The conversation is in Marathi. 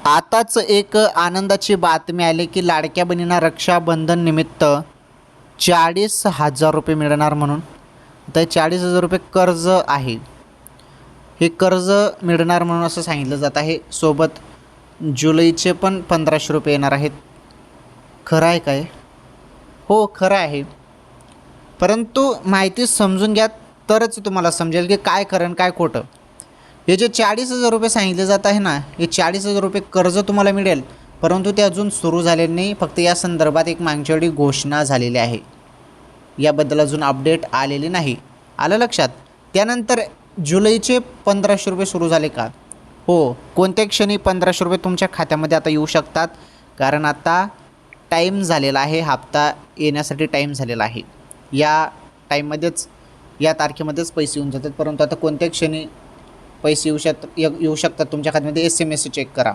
आताच एक आनंदाची बातमी आली की लाडक्या बहिणींना रक्षाबंधन निमित्त 40,000 रुपये मिळणार म्हणून. तर 40,000 रुपये कर्ज आहे. हे कर्ज मिळणार म्हणून असं सांगितलं जात आहे. सोबत जुलैचे पण 1,500 रुपये येणार आहेत. खरं आहे काय? हो, खरं आहे. परंतु माहिती समजून घ्या तरच तुम्हाला समजेल की काय खरं आणि काय खोटं. हे जे 40,000 रुपये सांगितले जात आहे ना, हे 40,000 रुपये कर्ज तुम्हाला मिळेल, परंतु ते अजून सुरू झालेले नाही. फक्त या संदर्भात एक मागच्या वेळी घोषणा झालेली आहे. याबद्दल अजून अपडेट आलेली नाही. आलं लक्षात? त्यानंतर जुलैचे 1,500 रुपये सुरू झाले का? हो, कोणत्या क्षणी 1,500 रुपये तुमच्या खात्यामध्ये आता येऊ शकतात, कारण आता टाईम झालेला आहे. हप्ता येण्यासाठी टाईम झालेला आहे. या टाईममध्येच, या तारखेमध्येच पैसे येऊन जातात. परंतु आता कोणत्या क्षणी पैसे येऊ शकतात तुमच्या खात्यामध्ये, SMS चेक करा.